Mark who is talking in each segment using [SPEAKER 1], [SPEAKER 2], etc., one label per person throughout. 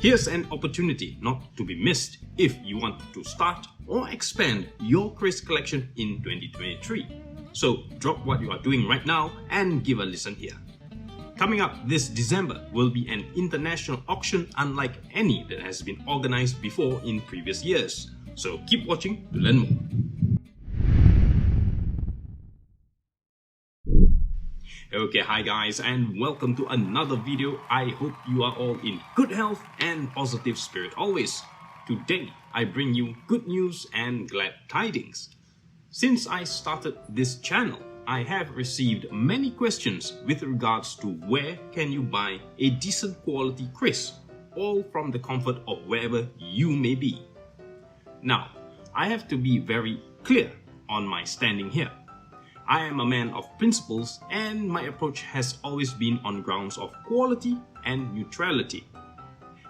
[SPEAKER 1] Here's an opportunity not to be missed if you want to start or expand your kris collection in 2023. So drop what you are doing right now and give a listen here. Coming up this December will be an international auction unlike any that has been organized before in previous years. So keep watching to learn more. Okay, hi guys, and welcome to another video. I hope you are all in good health and positive spirit always. Today, I bring you good news and glad tidings. Since I started this channel, I have received many questions with regards to where can you buy a decent quality kris, all from the comfort of wherever you may be. Now, I have to be very clear on my standing here. I am a man of principles and my approach has always been on grounds of quality and neutrality.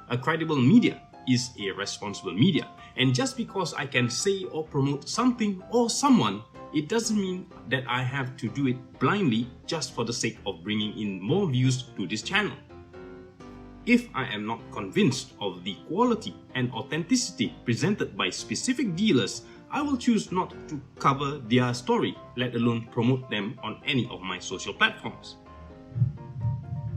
[SPEAKER 1] A credible media is a responsible media, and just because I can say or promote something or someone, it doesn't mean that I have to do it blindly just for the sake of bringing in more views to this channel. If I am not convinced of the quality and authenticity presented by specific dealers, I will choose not to cover their story, let alone promote them on any of my social platforms.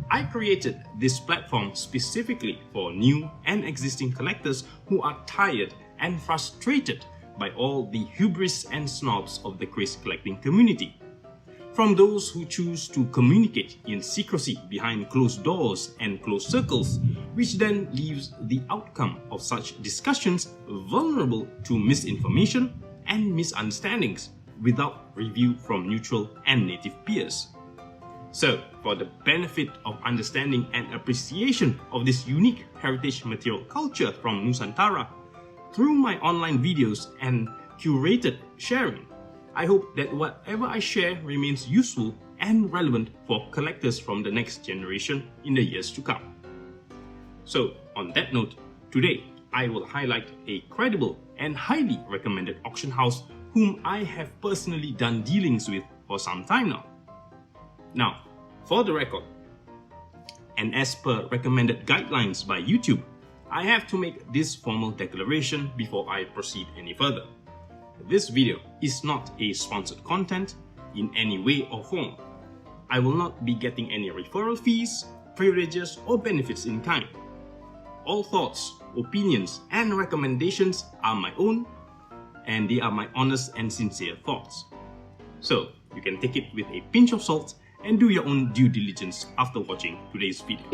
[SPEAKER 1] I created this platform specifically for new and existing collectors who are tired and frustrated by all the hubris and snobs of the kris collecting community. From those who choose to communicate in secrecy behind closed doors and closed circles, which then leaves the outcome of such discussions vulnerable to misinformation and misunderstandings without review from neutral and native peers. So, for the benefit of understanding and appreciation of this unique heritage material culture from Nusantara, through my online videos and curated sharing, I hope that whatever I share remains useful and relevant for collectors from the next generation in the years to come. So, on that note, today I will highlight a credible and highly recommended auction house whom I have personally done dealings with for some time now. Now, for the record, and as per recommended guidelines by YouTube, I have to make this formal declaration before I proceed any further. This video is not a sponsored content in any way or form. I will not be getting any referral fees, privileges or benefits in kind. All thoughts, opinions and recommendations are my own and they are my honest and sincere thoughts. So you can take it with a pinch of salt and do your own due diligence after watching today's video.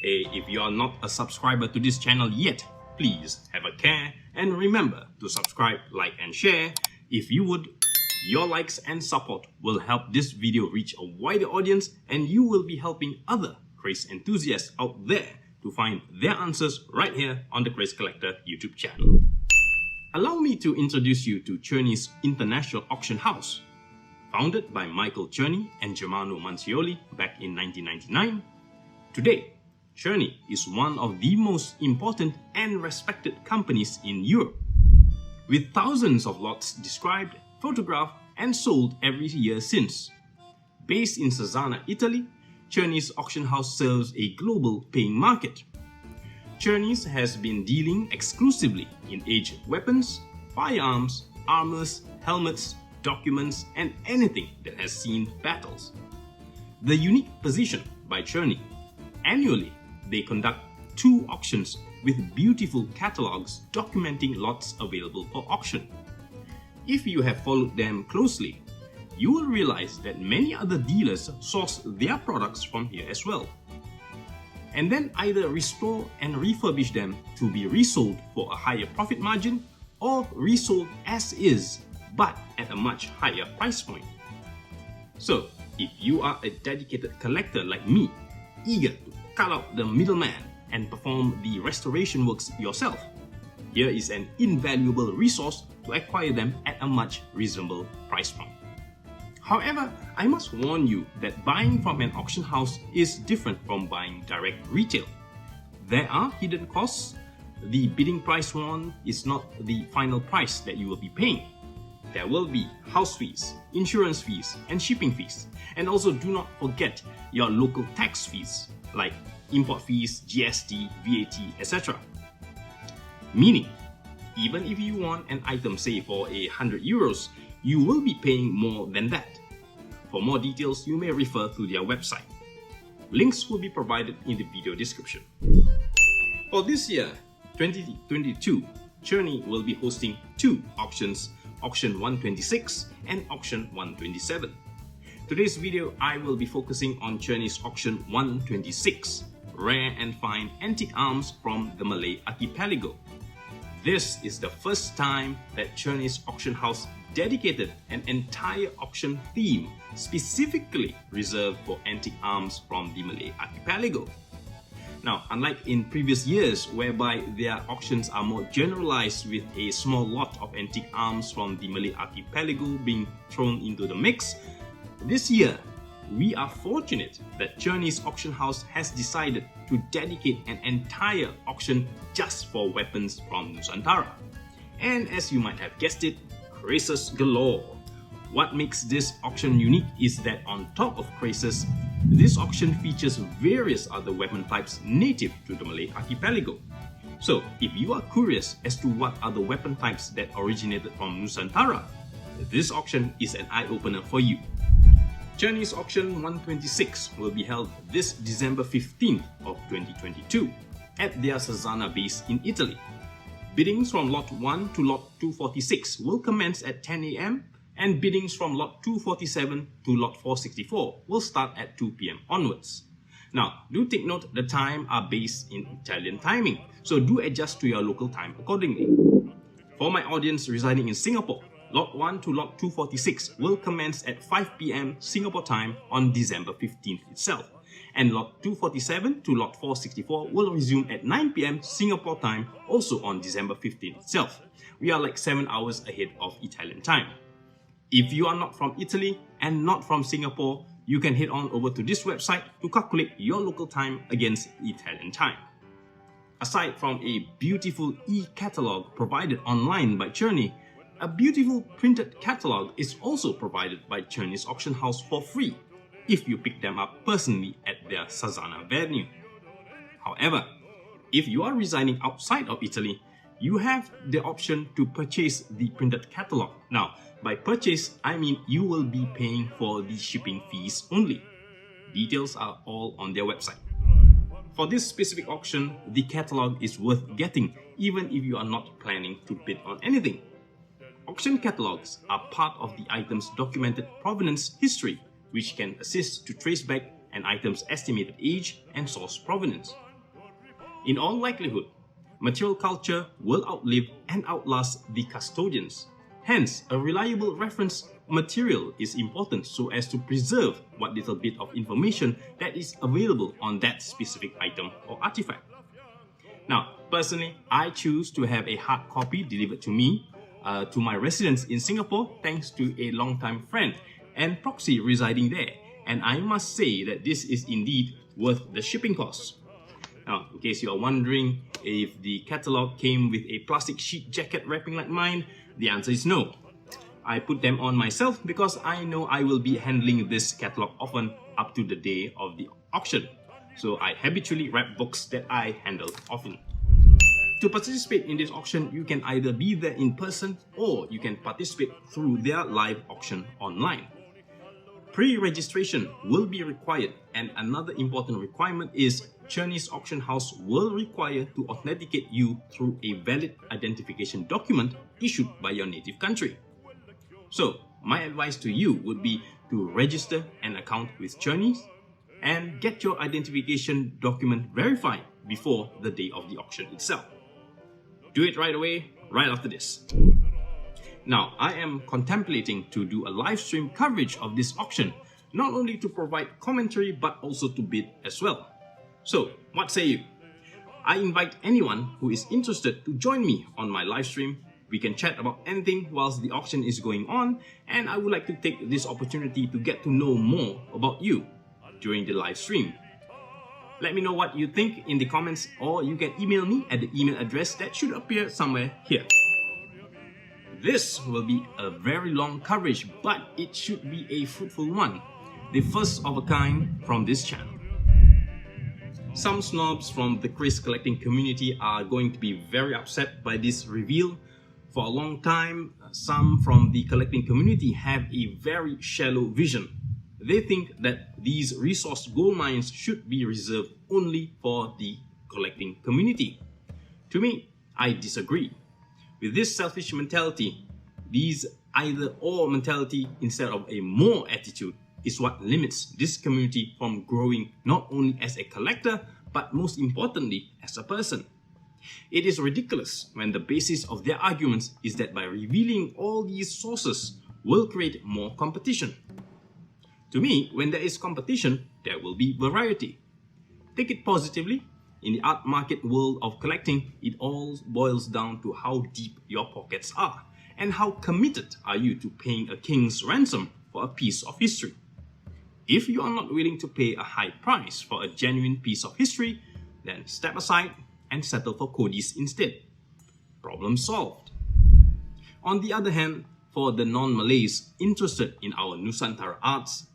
[SPEAKER 1] Hey, if you are not a subscriber to this channel yet, please have a care and remember to subscribe, like and share. If you would, your likes and support will help this video reach a wider audience and you will be helping other kris enthusiasts out there to find their answers right here on the Kris Collector YouTube channel. Allow me to introduce you to Czerny's international auction house. Founded by Michael Czerny and Germano Mancioli back in 1999, today Czerny is one of the most important and respected companies in Europe. With thousands of lots described, photographed and sold every year since. Based in Cesena, Italy, Czerny's auction house serves a global paying market. Czerny's has been dealing exclusively in aged weapons, firearms, armors, helmets, documents and anything that has seen battles. The unique position by Czerny, annually they conduct 2 auctions with beautiful catalogs documenting lots available for auction. If you have followed them closely, you will realize that many other dealers source their products from here as well, and then either restore and refurbish them to be resold for a higher profit margin or resold as is but at a much higher price point. So, if you are a dedicated collector like me, eager to cut out the middleman and perform the restoration works yourself, here is an invaluable resource to acquire them at a much reasonable price point. However, I must warn you that buying from an auction house is different from buying direct retail. There are hidden costs. The bidding price one is not the final price that you will be paying. There will be house fees, insurance fees, and shipping fees. And also do not forget your local tax fees like import fees, GST, VAT, etc. Meaning, even if you want an item say for €100, you will be paying more than that. For more details, you may refer to their website. Links will be provided in the video description. For this year, 2022, Czerny will be hosting two auctions, Auction 126 and Auction 127. Today's video, I will be focusing on Czerny's Auction 126, rare and fine antique arms from the Malay Archipelago. This is the first time that Czerny's auction house dedicated an entire auction theme specifically reserved for antique arms from the Malay Archipelago. Now, unlike in previous years whereby their auctions are more generalized with a small lot of antique arms from the Malay Archipelago being thrown into the mix, this year we are fortunate that Czerny's auction house has decided to dedicate an entire auction just for weapons from Nusantara. And as you might have guessed it, krises galore. What makes this auction unique is that on top of krises, this auction features various other weapon types native to the Malay Archipelago. So if you are curious as to what are the weapon types that originated from Nusantara, this auction is an eye-opener for you. Czerny's Auction 126 will be held this December 15th of 2022 at their Czerny base in Italy. Biddings from Lot 1 to Lot 246 will commence at 10 AM and biddings from Lot 247 to Lot 464 will start at 2 PM onwards. Now, do take note the time are based in Italian timing, so do adjust to your local time accordingly. For my audience residing in Singapore, Lot 1 to Lot 246 will commence at 5 PM Singapore time on December 15th itself, and Lot 247 to Lot 464 will resume at 9 PM Singapore time also on December 15th itself. We are like 7 hours ahead of Italian time. If you are not from Italy and not from Singapore, you can head on over to this website to calculate your local time against Italian time. Aside from a beautiful e-catalog provided online by Czerny, a beautiful printed catalog is also provided by Czerny's auction house for free if you pick them up personally at their Czerny venue. However, if you are residing outside of Italy, you have the option to purchase the printed catalog. Now, by purchase, I mean you will be paying for the shipping fees only. Details are all on their website. For this specific auction, the catalog is worth getting even if you are not planning to bid on anything. Auction catalogs are part of the item's documented provenance history, which can assist to trace back an item's estimated age and source provenance. In all likelihood, material culture will outlive and outlast the custodians. Hence, a reliable reference material is important so as to preserve what little bit of information that is available on that specific item or artifact. Now, personally, I choose to have a hard copy delivered to me to my residence in Singapore thanks to a long-time friend and proxy residing there, and I must say that this is indeed worth the shipping costs. Now, in case you are wondering if the catalog came with a plastic sheet jacket wrapping like mine, the answer is no. I put them on myself because I know I will be handling this catalog often up to the day of the auction, so I habitually wrap books that I handle often. To participate in this auction, you can either be there in person or you can participate through their live auction online. Pre-registration will be required, and another important requirement is Czerny's auction house will require to authenticate you through a valid identification document issued by your native country. So, my advice to you would be to register an account with Czerny and get your identification document verified before the day of the auction itself. Do it right away, right after this. Now, I am contemplating to do a live stream coverage of this auction, not only to provide commentary but also to bid as well. So, what say you? I invite anyone who is interested to join me on my live stream. We can chat about anything whilst the auction is going on, and I would like to take this opportunity to get to know more about you during the live stream. Let me know what you think in the comments, or you can email me at the email address that should appear somewhere here. This will be a very long coverage, but it should be a fruitful one, the first of a kind from this channel. Some snobs from the kris collecting community are going to be very upset by this reveal. For a long time, some from the collecting community have a very shallow vision. They think that these resource gold mines should be reserved only for the collecting community. To me, I disagree. With this selfish mentality, these either-or mentality instead of a more attitude is what limits this community from growing not only as a collector, but most importantly, as a person. It is ridiculous when the basis of their arguments is that by revealing all these sources will create more competition. To me, when there is competition, there will be variety. Take it positively. In the art market world of collecting, it all boils down to how deep your pockets are and how committed are you to paying a king's ransom for a piece of history. If you are not willing to pay a high price for a genuine piece of history, then step aside and settle for Kodis instead. Problem solved. On the other hand, for the non-Malays interested in our Nusantara arts,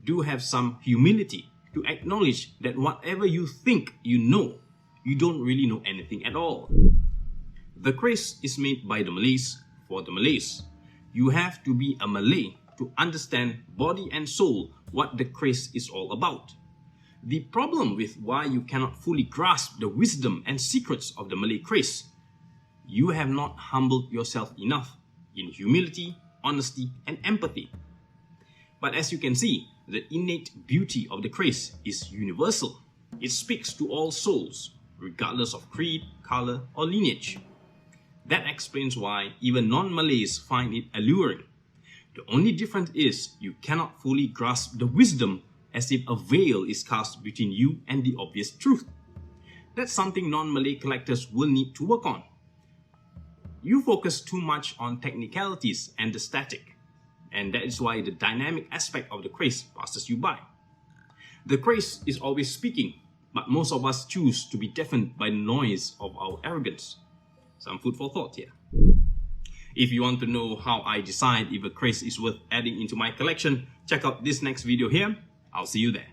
[SPEAKER 1] do have some humility to acknowledge that whatever you think you know, you don't really know anything at all. The kris is made by the Malays for the Malays. You have to be a Malay to understand body and soul what the kris is all about. The problem with why you cannot fully grasp the wisdom and secrets of the Malay kris, you have not humbled yourself enough in humility, honesty, and empathy. But as you can see, the innate beauty of the kris is universal. It speaks to all souls, regardless of creed, color, or lineage. That explains why even non-Malays find it alluring. The only difference is you cannot fully grasp the wisdom as if a veil is cast between you and the obvious truth. That's something non-Malay collectors will need to work on. You focus too much on technicalities and the static, and that is why the dynamic aspect of the kris passes you by. The kris is always speaking, but most of us choose to be deafened by the noise of our arrogance. Some food for thought here. If you want to know how I decide if a kris is worth adding into my collection, check out this next video here. I'll see you there.